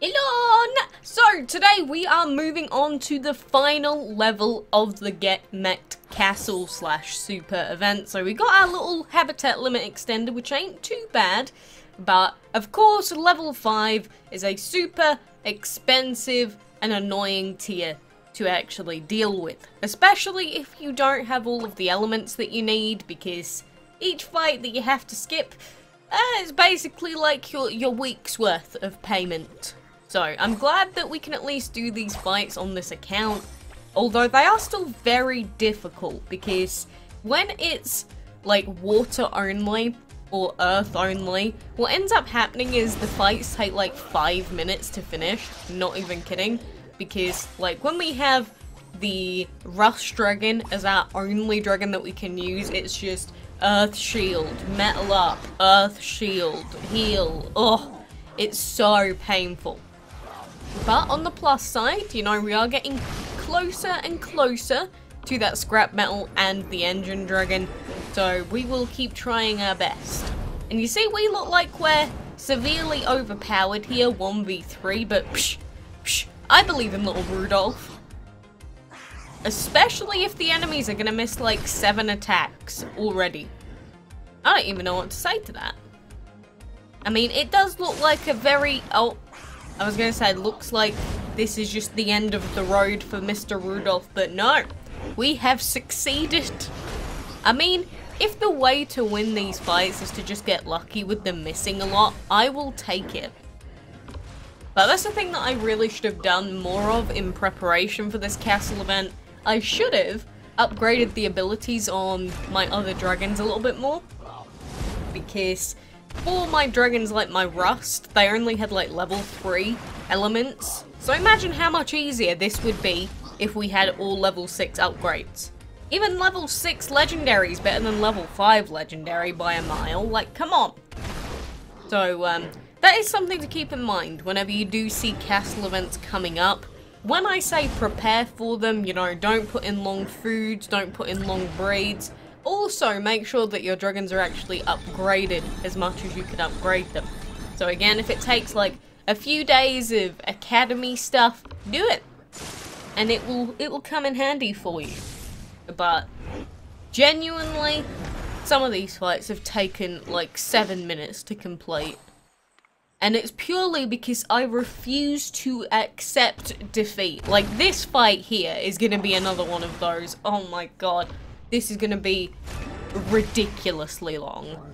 Elon! So, today we are moving on to the final level of the Get Meched castle slash super event. So we got our little habitat limit extender, which ain't too bad. But, of course, level 5 is a super expensive and annoying tier to actually deal with. Especially if you don't have all of the elements that you need, because each fight that you have to skip is basically like your week's worth of payment. So, I'm glad that we can at least do these fights on this account, although they are still very difficult, because when it's like water only, or earth only, what ends up happening is the fights take like 5 minutes to finish, not even kidding, because like when we have the rust dragon as our only dragon that we can use, it's just earth shield, metal up, earth shield, heal, oh, it's so painful. But on the plus side, you know, we are getting closer and closer to that scrap metal and the engine dragon, so we will keep trying our best. And you see, we look like we're severely overpowered here, 1v3, but psh, I believe in little Rudolph. Especially if the enemies are gonna miss like 7 attacks already. I don't even know what to say to that. I mean, it does look like a very... oh, I was gonna say, it looks like this is just the end of the road for Mr. Rudolph, but no. We have succeeded. I mean, if the way to win these fights is to just get lucky with them missing a lot, I will take it. But that's the thing that I really should have done more of in preparation for this castle event. I should have upgraded the abilities on my other dragons a little bit more, because for my dragons like my Rust, they only had like level 3 elements. So imagine how much easier this would be if we had all level 6 upgrades. Even level 6 legendary is better than level 5 legendary by a mile, like come on. So that is something to keep in mind whenever you do see castle events coming up. When I say prepare for them, you know, don't put in long foods, don't put in long breeds. Also, make sure that your dragons are actually upgraded as much as you can upgrade them. So again, if it takes like a few days of academy stuff, do it. And it will come in handy for you. But genuinely, some of these fights have taken like 7 minutes to complete. And it's purely because I refuse to accept defeat. Like this fight here is gonna be another one of those. Oh my god. This is gonna be ridiculously long.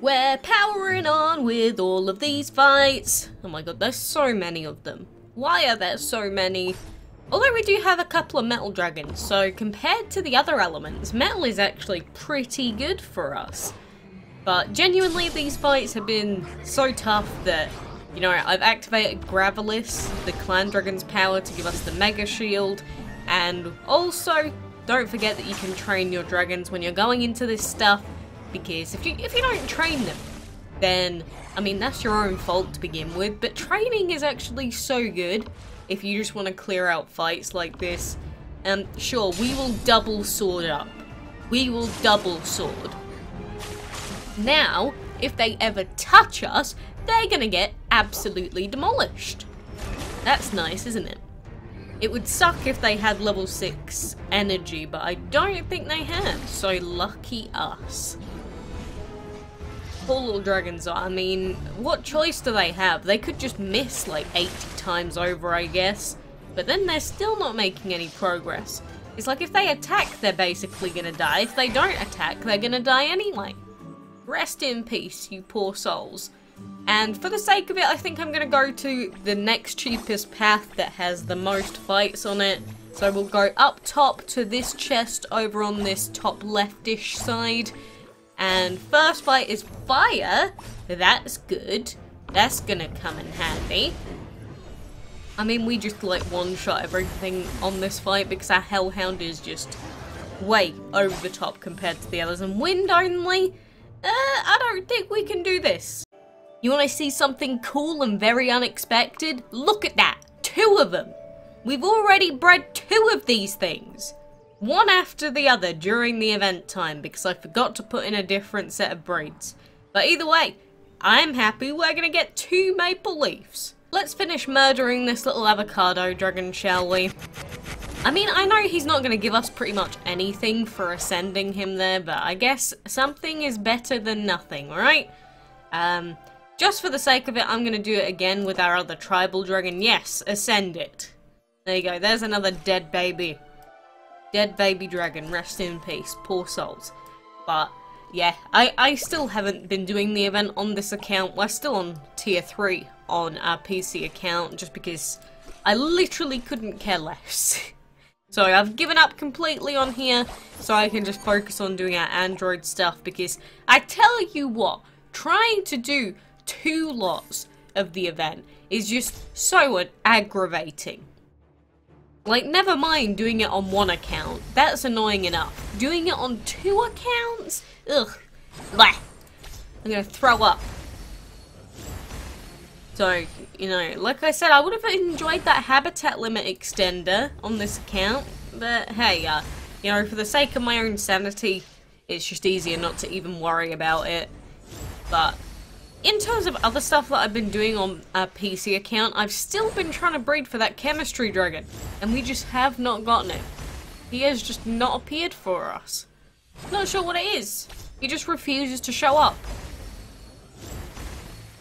We're powering on with all of these fights. Oh my god, there's so many of them. Why are there so many? Although we do have a couple of metal dragons, so compared to the other elements, metal is actually pretty good for us. But genuinely, these fights have been so tough that, you know, I've activated Gravelis, the clan dragon's power, to give us the mega shield, and also don't forget that you can train your dragons when you're going into this stuff, because if you don't train them, then, I mean, that's your own fault to begin with, but training is actually so good if you just want to clear out fights like this. Sure, we will double sword up. We will double sword. Now, if they ever touch us, they're gonna get absolutely demolished. That's nice, isn't it? It would suck if they had level 6 energy, but I don't think they have, so lucky us. Poor little dragons are, I mean, what choice do they have? They could just miss like 80 times over, I guess, but then they're still not making any progress. It's like if they attack, they're basically gonna die. If they don't attack, they're gonna die anyway. Rest in peace, you poor souls. And for the sake of it, I think I'm gonna go to the next cheapest path that has the most fights on it. So we'll go up top to this chest over on this top leftish side. And first fight is fire. That's good. That's gonna come in handy. I mean, we just like one-shot everything on this fight because our Hellhound is just way over the top compared to the others. And wind only? I don't think we can do this. You want to see something cool and very unexpected? Look at that! 2 of them! We've already bred 2 of these things! One after the other during the event time because I forgot to put in a different set of breeds. But either way, I'm happy we're going to get 2 maple leaves. Let's finish murdering this little avocado dragon, shall we? I mean, I know he's not going to give us pretty much anything for ascending him there, but I guess something is better than nothing, right? Just for the sake of it, I'm going to do it again with our other tribal dragon. Yes, ascend it. There you go, there's another dead baby. Dead baby dragon, rest in peace, poor souls. But, yeah, I still haven't been doing the event on this account. We're still on tier 3 on our PC account, just because I literally couldn't care less. So I've given up completely on here, so I can just focus on doing our Android stuff, because I tell you what, trying to do 2 lots of the event is just so aggravating. Like, never mind doing it on 1 account, that's annoying enough. Doing it on 2 accounts? Ugh. Blah. I'm gonna throw up. So, you know, like I said, I would have enjoyed that habitat limit extender on this account, but hey, you know, for the sake of my own sanity, it's just easier not to even worry about it. But in terms of other stuff that I've been doing on a PC account, I've still been trying to breed for that chemistry dragon, and we just have not gotten it. He has just not appeared for us. Not sure what it is. He just refuses to show up.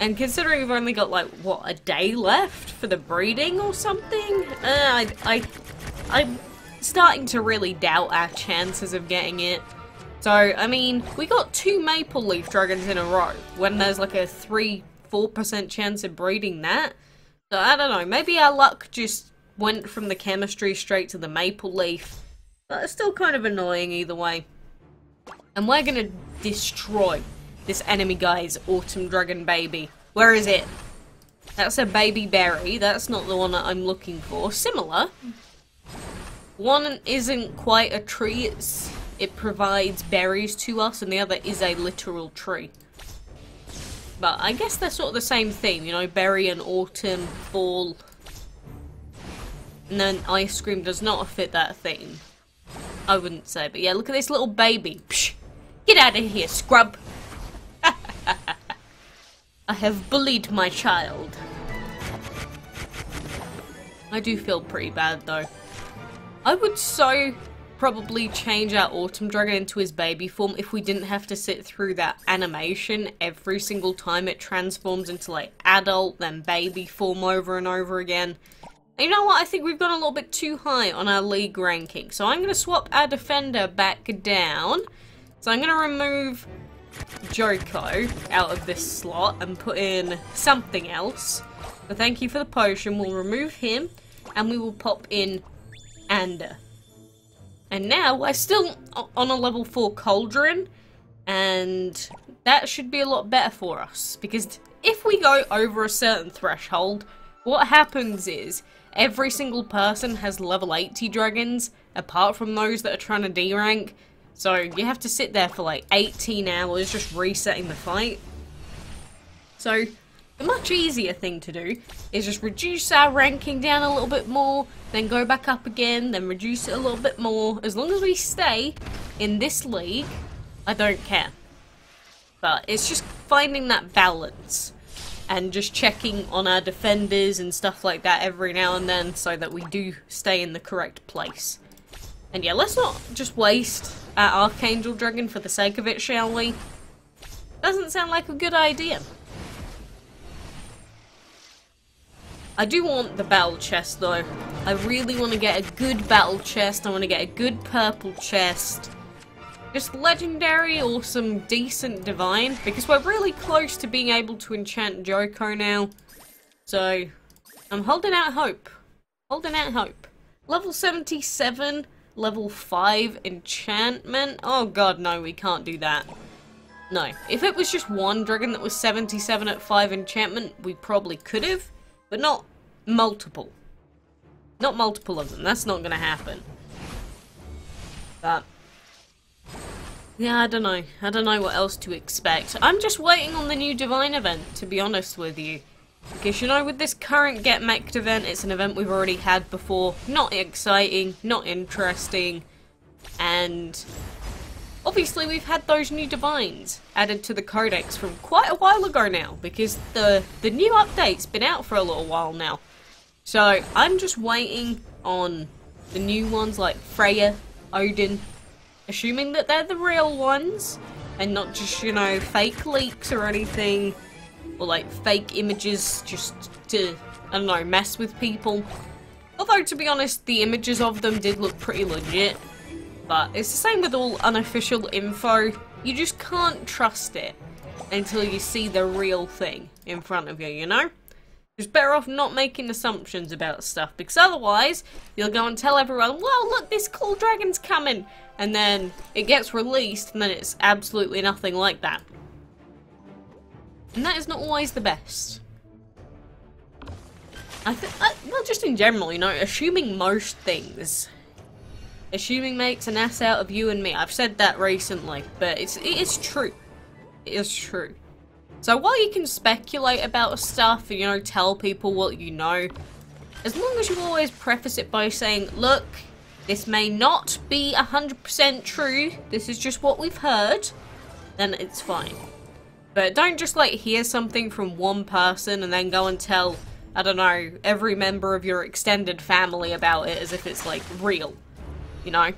And considering we've only got, like, what, a day left for the breeding or something? I'm starting to really doubt our chances of getting it. So, I mean, we got 2 maple leaf dragons in a row, when there's like a 3-4% chance of breeding that. So, I don't know, maybe our luck just went from the chemistry straight to the maple leaf. But it's still kind of annoying either way. And we're gonna destroy this enemy guy's autumn dragon baby. Where is it? That's a baby berry. That's not the one that I'm looking for. Similar. One isn't quite a tree. It provides berries to us, and the other is a literal tree. But I guess they're sort of the same theme, you know, berry and autumn, fall. And then ice cream does not fit that theme. I wouldn't say, but yeah, look at this little baby. Psh, get out of here, scrub. I have bullied my child. I do feel pretty bad though. I would so probably change our autumn dragon into his baby form if we didn't have to sit through that animation every single time it transforms into like adult then baby form over and over again. And you know what, I think we've gone a little bit too high on our league ranking, so I'm going to swap our defender back down. So I'm going to remove Joko out of this slot and put in something else. So thank you for the potion. We'll remove him and we will pop in Ander. And now we're still on a level 4 cauldron, and that should be a lot better for us, because if we go over a certain threshold, what happens is every single person has level 80 dragons apart from those that are trying to D-rank. So you have to sit there for like 18 hours just resetting the fight. So the much easier thing to do is just reduce our ranking down a little bit more, then go back up again, then reduce it a little bit more. As long as we stay in this league, I don't care. But it's just finding that balance and just checking on our defenders and stuff like that every now and then so that we do stay in the correct place. And yeah, let's not just waste our Archangel Dragon for the sake of it, shall we? Doesn't sound like a good idea. I do want the battle chest though. I really want to get a good battle chest. I want to get a good purple chest. Just legendary or some decent divine, because we're really close to being able to enchant Joko now. So, I'm holding out hope. Holding out hope. Level 77, level 5 enchantment. Oh god, no, we can't do that. No. If it was just one dragon that was 77 at 5 enchantment, we probably could have. But not multiple. Not multiple of them. That's not going to happen. But yeah, I don't know. I don't know what else to expect. I'm just waiting on the new Divine event, to be honest with you. Because, you know, with this current Get Meched event, it's an event we've already had before. Not exciting, not interesting. And obviously we've had those new Divines added to the Codex from quite a while ago now. Because the new update's been out for a little while now. So, I'm just waiting on the new ones like Freya, Odin, assuming that they're the real ones, and not just, you know, fake leaks or anything, or like fake images just to, I don't know, mess with people. Although, to be honest, the images of them did look pretty legit, but it's the same with all unofficial info. You just can't trust it until you see the real thing in front of you, you know? It's better off not making assumptions about stuff, because otherwise you'll go and tell everyone, well, look, this cool dragon's coming, and then it gets released, and then it's absolutely nothing like that. And that is not always the best. Well, just in general, you know, assuming most things. Assuming makes an ass out of you and me. I've said that recently, but it is true. It is true. So while you can speculate about stuff and, you know, tell people what you know, as long as you always preface it by saying, look, this may not be 100% true, this is just what we've heard, then it's fine. But don't just, like, hear something from one person and then go and tell, I don't know, every member of your extended family about it as if it's, like, real. You know?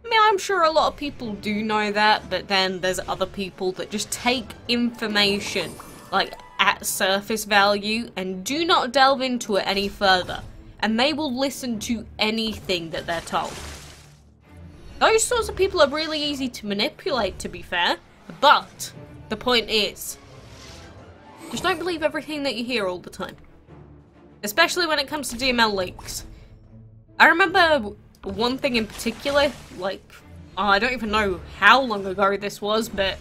I mean, I'm sure a lot of people do know that, but then there's other people that just take information, like, at surface value and do not delve into it any further. And they will listen to anything that they're told. Those sorts of people are really easy to manipulate, to be fair, but the point is, just don't believe everything that you hear all the time. Especially when it comes to DML leaks. I remember one thing in particular, like, I don't even know how long ago this was, but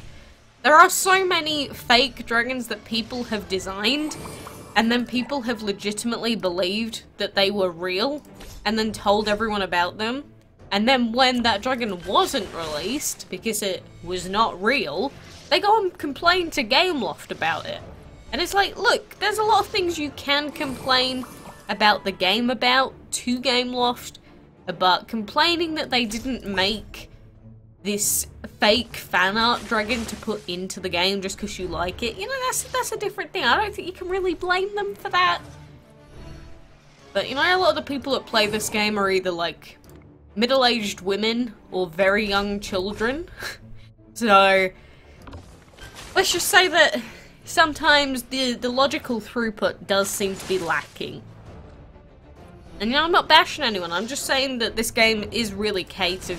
there are so many fake dragons that people have designed, and then people have legitimately believed that they were real, and then told everyone about them. And then when that dragon wasn't released, because it was not real, they go and complain to Gameloft about it. And it's like, look, there's a lot of things you can complain about the game about to Gameloft, but complaining that they didn't make this fake fan art dragon to put into the game just because you like it, you know, that's a different thing. I don't think you can really blame them for that. But, you know, a lot of the people that play this game are either, like, middle-aged women or very young children. So, let's just say that sometimes the logical throughput does seem to be lacking. And, you know, I'm not bashing anyone, I'm just saying that this game is really catered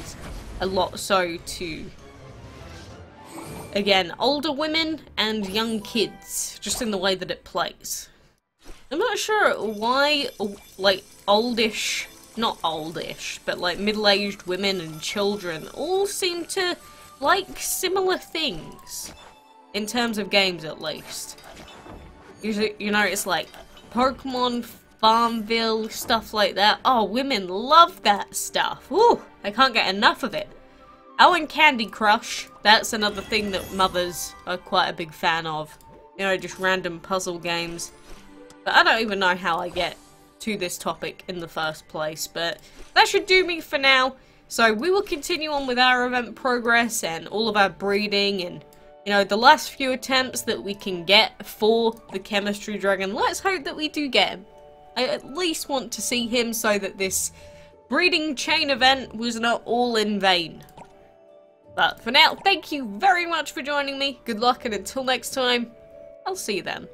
a lot so to, again, older women and young kids, just in the way that it plays. I'm not sure why, like, oldish, not oldish, but like middle-aged women and children all seem to like similar things, in terms of games at least. Usually, you know, it's like Pokemon Farmville, stuff like that. Oh, women love that stuff. Woo! I can't get enough of it. Oh, and Candy Crush. That's another thing that mothers are quite a big fan of. You know, just random puzzle games. But I don't even know how I get to this topic in the first place. But that should do me for now. So we will continue on with our event progress and all of our breeding and, you know, the last few attempts that we can get for the chemistry dragon. Let's hope that we do get him. I at least want to see him so that this breeding chain event was not all in vain. But for now, thank you very much for joining me. Good luck, and until next time, I'll see you then.